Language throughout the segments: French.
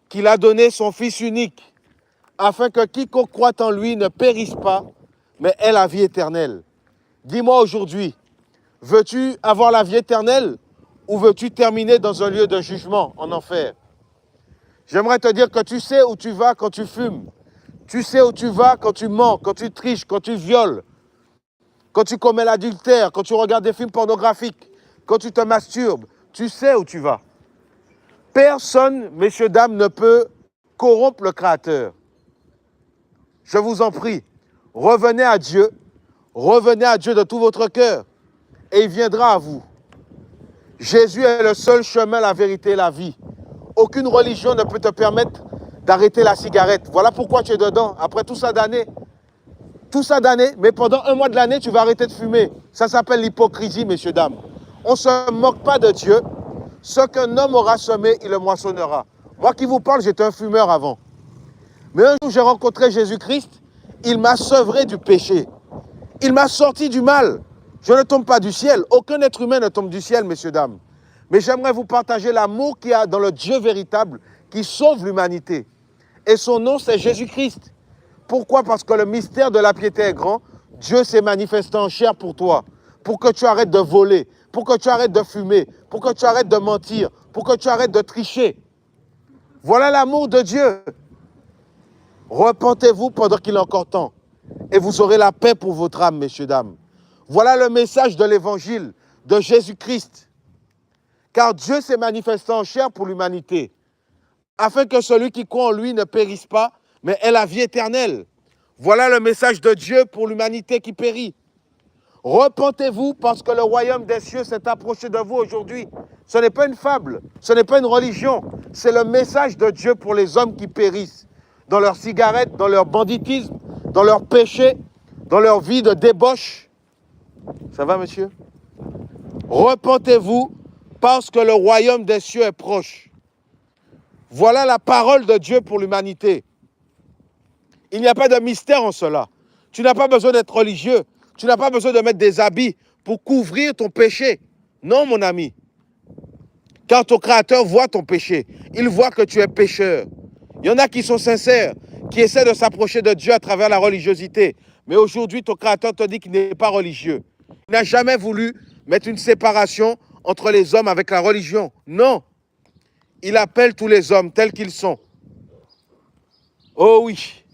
qu'il a donné son Fils unique, afin que quiconque croit en lui ne périsse pas, mais ait la vie éternelle. Dis-moi aujourd'hui, veux-tu avoir la vie éternelle ou veux-tu terminer dans un lieu de jugement en enfer? J'aimerais te dire que tu sais où tu vas quand tu fumes. Tu sais où tu vas quand tu mens, quand tu triches, quand tu violes, quand tu commets l'adultère, quand tu regardes des films pornographiques, quand tu te masturbes. Tu sais où tu vas. Personne, messieurs, dames, ne peut corrompre le Créateur. Je vous en prie, revenez à Dieu de tout votre cœur, et il viendra à vous. Jésus est le seul chemin, la vérité et la vie. Aucune religion ne peut te permettre d'arrêter la cigarette. Voilà pourquoi tu es dedans, après tout ça d'années. Tout ça d'années, mais pendant un mois de l'année, tu vas arrêter de fumer. Ça s'appelle l'hypocrisie, messieurs, dames. On ne se moque pas de Dieu. Ce qu'un homme aura semé, il le moissonnera. Moi qui vous parle, j'étais un fumeur avant. Mais un jour, j'ai rencontré Jésus-Christ. Il m'a sevré du péché. Il m'a sorti du mal. Je ne tombe pas du ciel. Aucun être humain ne tombe du ciel, messieurs, dames. Mais j'aimerais vous partager l'amour qu'il y a dans le Dieu véritable qui sauve l'humanité. Et son nom, c'est Jésus-Christ. Pourquoi? Parce que le mystère de la piété est grand. Dieu s'est manifesté en chair pour toi. Pour que tu arrêtes de voler. Pour que tu arrêtes de fumer. Pour que tu arrêtes de mentir. Pour que tu arrêtes de tricher. Voilà l'amour de Dieu. Repentez-vous pendant qu'il est encore temps. Et vous aurez la paix pour votre âme, messieurs, dames. Voilà le message de l'évangile de Jésus-Christ. Car Dieu s'est manifesté en chair pour l'humanité, afin que celui qui croit en lui ne périsse pas, mais ait la vie éternelle. Voilà le message de Dieu pour l'humanité qui périt. Repentez-vous parce que le royaume des cieux s'est approché de vous aujourd'hui. Ce n'est pas une fable, ce n'est pas une religion, c'est le message de Dieu pour les hommes qui périssent dans leurs cigarettes, dans leur banditisme, dans leurs péchés, dans leur vie de débauche. Ça va, monsieur? Repentez-vous parce que le royaume des cieux est proche. Voilà la parole de Dieu pour l'humanité. Il n'y a pas de mystère en cela. Tu n'as pas besoin d'être religieux. Tu n'as pas besoin de mettre des habits pour couvrir ton péché. Non, mon ami. Quand ton Créateur voit ton péché, il voit que tu es pécheur. Il y en a qui sont sincères, qui essaient de s'approcher de Dieu à travers la religiosité. Mais aujourd'hui, ton Créateur te dit qu'il n'est pas religieux. Il n'a jamais voulu mettre une séparation entre les hommes avec la religion. Non. Il appelle tous les hommes tels qu'ils sont. Oh oui.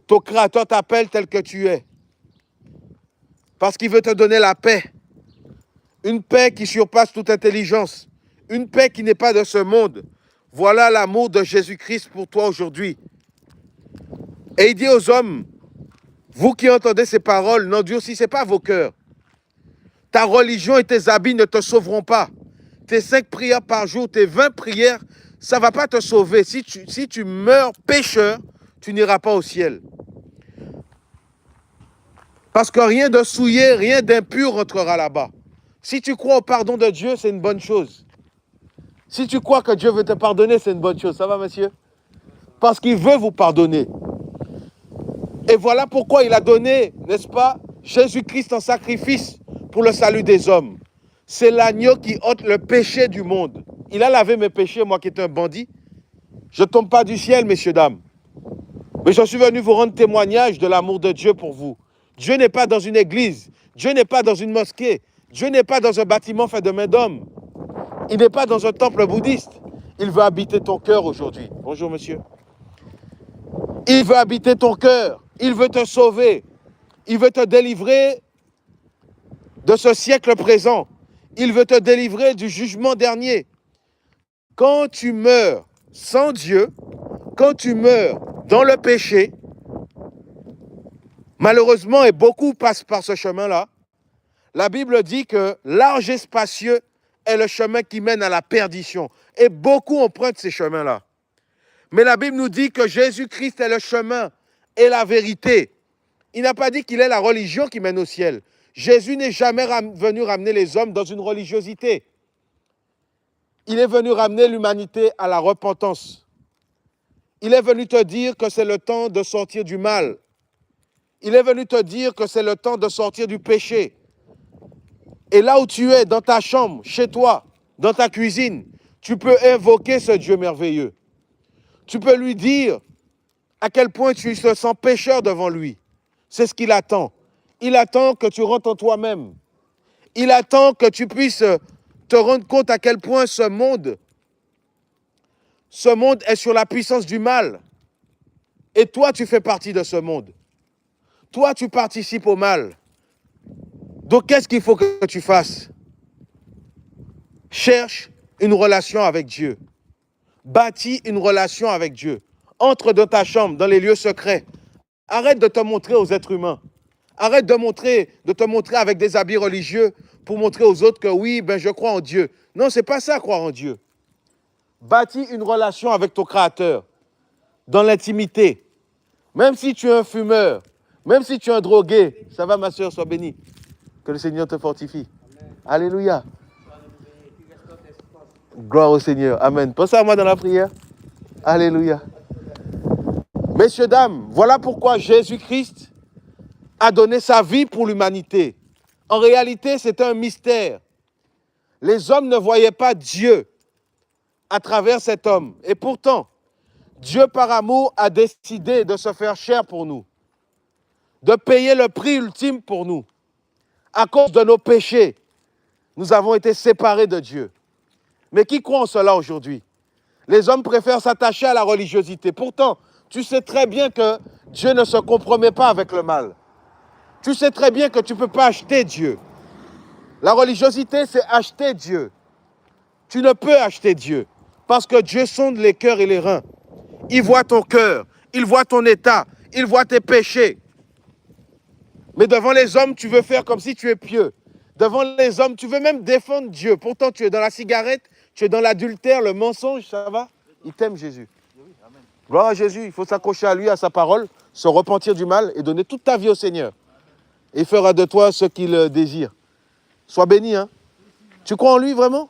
Ton Créateur t'appelle tel que tu es. Parce qu'il veut te donner la paix. Une paix qui surpasse toute intelligence. Une paix qui n'est pas de ce monde. Voilà l'amour de Jésus-Christ pour toi aujourd'hui. Et il dit aux hommes, vous qui entendez ces paroles, n'endurcissez pas vos cœurs. Ta religion et tes habits ne te sauveront pas. Tes 5 prières par jour, tes 20 prières, ça ne va pas te sauver. Si tu meurs pécheur, tu n'iras pas au ciel. Parce que rien de souillé, rien d'impur rentrera là-bas. Si tu crois au pardon de Dieu, c'est une bonne chose. Si tu crois que Dieu veut te pardonner, c'est une bonne chose. Ça va, monsieur? Parce qu'il veut vous pardonner. Et voilà pourquoi il a donné, n'est-ce pas, Jésus-Christ en sacrifice pour le salut des hommes. C'est l'agneau qui ôte le péché du monde. Il a lavé mes péchés, moi qui étais un bandit. Je ne tombe pas du ciel, messieurs, dames. Mais je suis venu vous rendre témoignage de l'amour de Dieu pour vous. Dieu n'est pas dans une église. Dieu n'est pas dans une mosquée. Dieu n'est pas dans un bâtiment fait de main d'homme. Il n'est pas dans un temple bouddhiste. Il veut habiter ton cœur aujourd'hui. Bonjour, monsieur. Il veut habiter ton cœur. Il veut te sauver. Il veut te délivrer de ce siècle présent. Il veut te délivrer du jugement dernier. Quand tu meurs sans Dieu, quand tu meurs dans le péché, malheureusement, et beaucoup passent par ce chemin-là, la Bible dit que large et spacieux est le chemin qui mène à la perdition. Et beaucoup empruntent ces chemins-là. Mais la Bible nous dit que Jésus-Christ est le chemin et la vérité. Il n'a pas dit qu'il est la religion qui mène au ciel. Jésus n'est jamais venu ramener les hommes dans une religiosité. Il est venu ramener l'humanité à la repentance. Il est venu te dire que c'est le temps de sortir du mal. Il est venu te dire que c'est le temps de sortir du péché. Et là où tu es, dans ta chambre, chez toi, dans ta cuisine, tu peux invoquer ce Dieu merveilleux. Tu peux lui dire à quel point tu te sens pécheur devant lui. C'est ce qu'il attend. Il attend que tu rentres en toi-même. Il attend que tu puisses te rendre compte à quel point ce monde est sur la puissance du mal. Et toi, tu fais partie de ce monde. Toi, tu participes au mal. Donc, qu'est-ce qu'il faut que tu fasses? Cherche une relation avec Dieu. Bâtis une relation avec Dieu. Entre dans ta chambre, dans les lieux secrets. Arrête de te montrer aux êtres humains. Arrête de te montrer avec des habits religieux pour montrer aux autres que oui, ben je crois en Dieu. Non, c'est pas ça, croire en Dieu. Bâtis une relation avec ton Créateur, dans l'intimité. Même si tu es un fumeur, même si tu es un drogué, ça va ma soeur, sois bénie. Que le Seigneur te fortifie. Amen. Alléluia. Gloire au Seigneur. Amen. Pensez à moi dans la prière. Alléluia. Messieurs, dames, voilà pourquoi Jésus-Christ a donné sa vie pour l'humanité. En réalité, c'est un mystère. Les hommes ne voyaient pas Dieu à travers cet homme. Et pourtant, Dieu, par amour, a décidé de se faire chair pour nous, de payer le prix ultime pour nous. À cause de nos péchés, nous avons été séparés de Dieu. Mais qui croit en cela aujourd'hui? Les hommes préfèrent s'attacher à la religiosité. Pourtant, tu sais très bien que Dieu ne se compromet pas avec le mal. Tu sais très bien que tu ne peux pas acheter Dieu. La religiosité, c'est acheter Dieu. Tu ne peux acheter Dieu parce que Dieu sonde les cœurs et les reins. Il voit ton cœur, il voit ton état, il voit tes péchés. Mais devant les hommes, tu veux faire comme si tu es pieux. Devant les hommes, tu veux même défendre Dieu. Pourtant, tu es dans la cigarette, tu es dans l'adultère, le mensonge, ça va? Il t'aime, Jésus. Gloire à Jésus, il faut s'accrocher à lui, à sa parole, se repentir du mal et donner toute ta vie au Seigneur. Et il fera de toi ce qu'il désire. Sois béni, hein? Tu crois en lui, vraiment?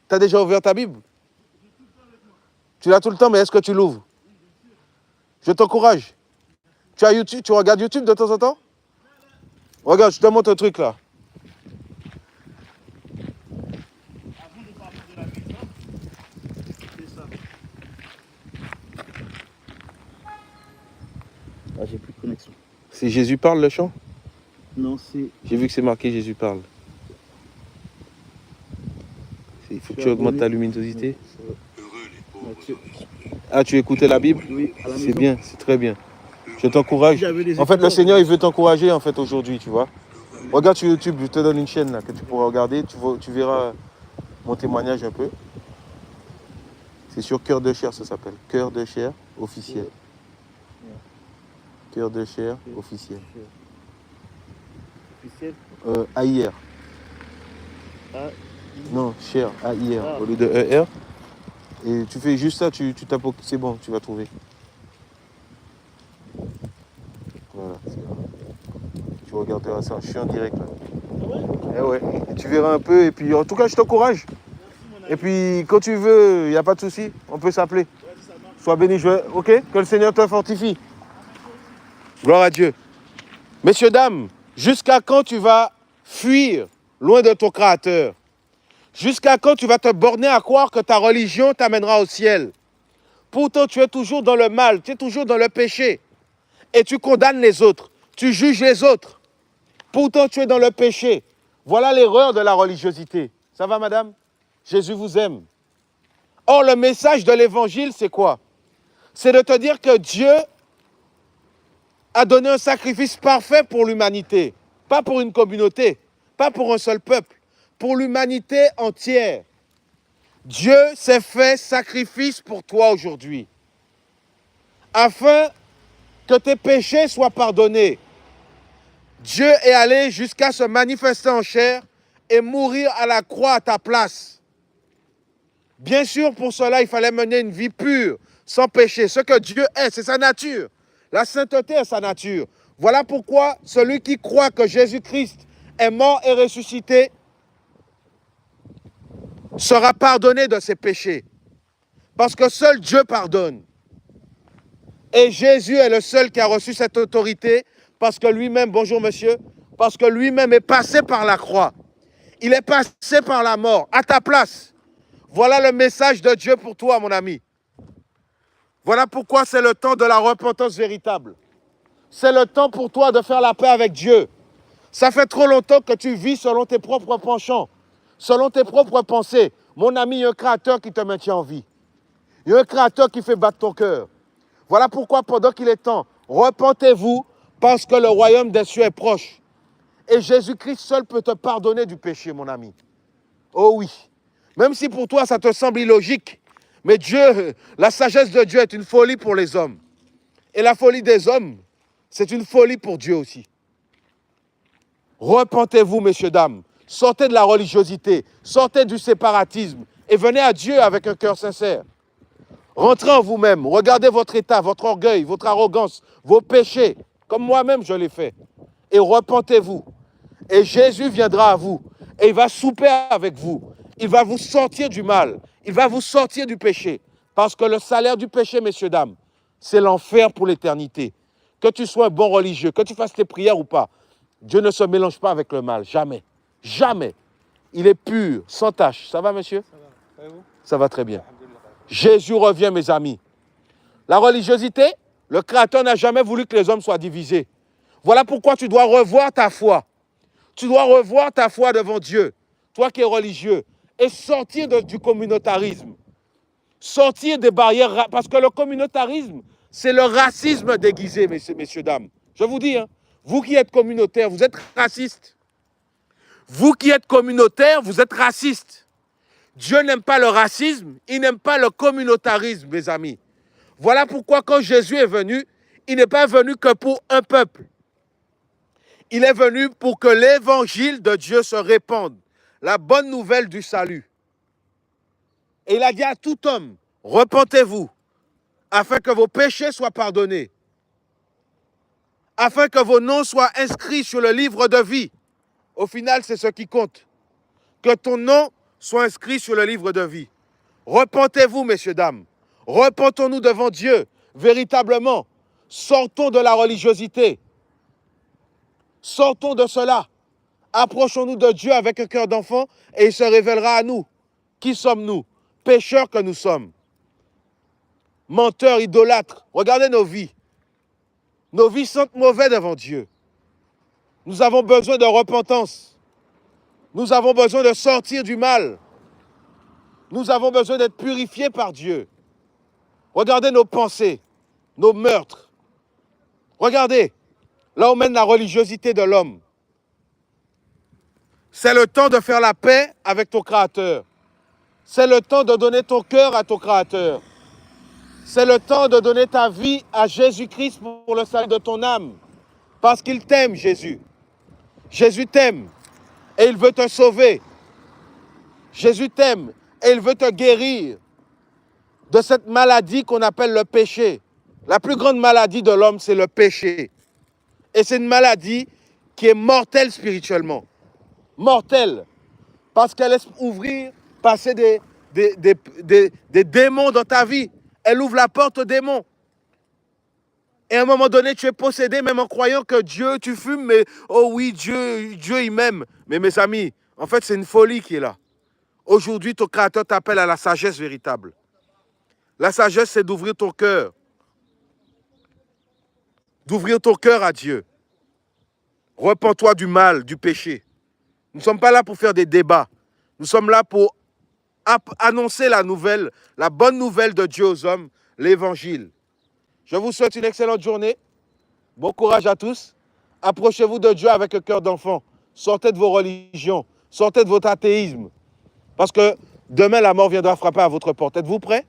Tu as déjà ouvert ta Bible? Tu l'as tout le temps, mais est-ce que tu l'ouvres? Je t'encourage. Tu as YouTube, tu regardes YouTube de temps en temps? Regarde, je te montre un truc là. Ah, j'ai plus de connexion. C'est Jésus parle le chant? Non, c'est... J'ai vu que c'est marqué Jésus parle. Il faut que tu augmentes ta luminosité. Ah, tu écoutais la Bible? Oui, à la maison. C'est bien, c'est très bien. Je t'encourage. En fait, le Seigneur, il veut t'encourager en fait aujourd'hui, tu vois. Regarde sur YouTube, je te donne une chaîne là que tu pourras regarder. Tu verras mon témoignage un peu. C'est sur Cœur de Chair, ça s'appelle. Cœur de Chair officiel. Cœur de Chair officiel. Officiel? AIR. Non, Chair, AIR, au lieu de ER. Et tu fais juste ça, tu tapes, c'est bon, tu vas trouver. Voilà, c'est bon. Tu regarderas ça, je suis en direct là. Ah ouais? Et tu verras un peu, et puis en tout cas, je t'encourage. Et puis quand tu veux, il n'y a pas de souci, on peut s'appeler. Sois béni, ok? Que le Seigneur te fortifie. Gloire à Dieu. Messieurs, dames, jusqu'à quand tu vas fuir loin de ton Créateur? Jusqu'à quand tu vas te borner à croire que ta religion t'amènera au ciel? Pourtant, tu es toujours dans le mal, tu es toujours dans le péché. Et tu condamnes les autres, tu juges les autres. Pourtant, tu es dans le péché. Voilà l'erreur de la religiosité. Ça va, madame? Jésus vous aime. Or, le message de l'évangile, c'est quoi? C'est de te dire que Dieu a donné un sacrifice parfait pour l'humanité. Pas pour une communauté, pas pour un seul peuple. Pour l'humanité entière. Dieu s'est fait sacrifice pour toi aujourd'hui, afin que tes péchés soient pardonnés. Dieu est allé jusqu'à se manifester en chair et mourir à la croix à ta place. Bien sûr, pour cela, il fallait mener une vie pure, sans péché. Ce que Dieu est, c'est sa nature. La sainteté est sa nature. Voilà pourquoi celui qui croit que Jésus-Christ est mort et ressuscité sera pardonné de ses péchés. Parce que seul Dieu pardonne. Et Jésus est le seul qui a reçu cette autorité parce que lui-même, bonjour monsieur, parce que lui-même est passé par la croix. Il est passé par la mort à ta place. Voilà le message de Dieu pour toi, mon ami. Voilà pourquoi c'est le temps de la repentance véritable. C'est le temps pour toi de faire la paix avec Dieu. Ça fait trop longtemps que tu vis selon tes propres penchants, selon tes propres pensées. Mon ami, il y a un créateur qui te maintient en vie. Il y a un créateur qui fait battre ton cœur. Voilà pourquoi, pendant qu'il est temps, repentez-vous parce que le royaume des cieux est proche. Et Jésus-Christ seul peut te pardonner du péché, mon ami. Oh oui. Même si pour toi, ça te semble illogique. Mais Dieu, la sagesse de Dieu est une folie pour les hommes. Et la folie des hommes, c'est une folie pour Dieu aussi. Repentez-vous, messieurs, dames. Sortez de la religiosité. Sortez du séparatisme. Et venez à Dieu avec un cœur sincère. Rentrez en vous-même. Regardez votre état, votre orgueil, votre arrogance, vos péchés. Comme moi-même, je l'ai fait. Et repentez-vous. Et Jésus viendra à vous. Et il va souper avec vous. Il va vous sortir du mal. Il va vous sortir du péché. Parce que le salaire du péché, messieurs, dames, c'est l'enfer pour l'éternité. Que tu sois un bon religieux, que tu fasses tes prières ou pas, Dieu ne se mélange pas avec le mal. Jamais. Jamais. Il est pur, sans tache. Ça va, monsieur? Ça va. Ça va très bien. Jésus revient, mes amis. La religiosité, le Créateur n'a jamais voulu que les hommes soient divisés. Voilà pourquoi tu dois revoir ta foi. Tu dois revoir ta foi devant Dieu, toi qui es religieux, et sortir du communautarisme. Sortir des barrières, parce que le communautarisme, c'est le racisme déguisé, messieurs, dames. Je vous dis, hein, vous qui êtes communautaires, vous êtes racistes. Vous qui êtes communautaires, vous êtes racistes. Dieu n'aime pas le racisme, il n'aime pas le communautarisme, mes amis. Voilà pourquoi quand Jésus est venu, il n'est pas venu que pour un peuple. Il est venu pour que l'évangile de Dieu se répande, la bonne nouvelle du salut. Et il a dit à tout homme, repentez-vous, afin que vos péchés soient pardonnés, afin que vos noms soient inscrits sur le livre de vie. Au final, c'est ce qui compte. Que ton nom soit inscrit sur le livre de vie. Repentez-vous, messieurs, dames. Repentons-nous devant Dieu, véritablement. Sortons de la religiosité. Sortons de cela. Approchons-nous de Dieu avec un cœur d'enfant et il se révélera à nous. Qui sommes-nous? Pécheurs que nous sommes. Menteurs, idolâtres. Regardez nos vies. Nos vies sentent mauvais devant Dieu. Nous avons besoin de repentance. Nous avons besoin de sortir du mal. Nous avons besoin d'être purifiés par Dieu. Regardez nos pensées, nos meurtres. Regardez, là où mène la religiosité de l'homme. C'est le temps de faire la paix avec ton Créateur. C'est le temps de donner ton cœur à ton Créateur. C'est le temps de donner ta vie à Jésus-Christ pour le salut de ton âme. Parce qu'il t'aime, Jésus. Jésus t'aime et il veut te sauver. Jésus t'aime et il veut te guérir de cette maladie qu'on appelle le péché. La plus grande maladie de l'homme, c'est le péché. Et c'est une maladie qui est mortelle spirituellement. Mortelle. Parce qu'elle laisse passer des démons dans ta vie. Elle ouvre la porte aux démons. Et à un moment donné, tu es possédé même en croyant que Dieu, tu fumes, mais oh oui, Dieu il m'aime. Mais mes amis, en fait, c'est une folie qui est là. Aujourd'hui, ton Créateur t'appelle à la sagesse véritable. La sagesse, c'est d'ouvrir ton cœur. D'ouvrir ton cœur à Dieu. Repens-toi du mal, du péché. Nous ne sommes pas là pour faire des débats. Nous sommes là pour annoncer la bonne nouvelle de Dieu aux hommes, l'évangile. Je vous souhaite une excellente journée. Bon courage à tous. Approchez-vous de Dieu avec un cœur d'enfant. Sortez de vos religions. Sortez de votre athéisme. Parce que demain, la mort viendra frapper à votre porte. Êtes-vous prêts?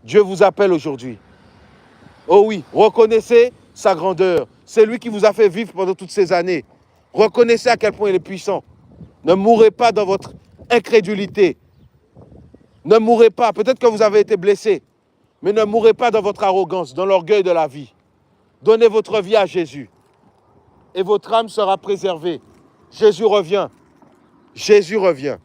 Dieu vous appelle aujourd'hui. Oh oui, reconnaissez sa grandeur. C'est lui qui vous a fait vivre pendant toutes ces années. Reconnaissez à quel point il est puissant. Ne mourrez pas dans votre incrédulité. Ne mourrez pas. Peut-être que vous avez été blessé. Mais ne mourrez pas dans votre arrogance, dans l'orgueil de la vie. Donnez votre vie à Jésus. Et votre âme sera préservée. Jésus revient. Jésus revient.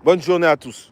Bonne journée à tous.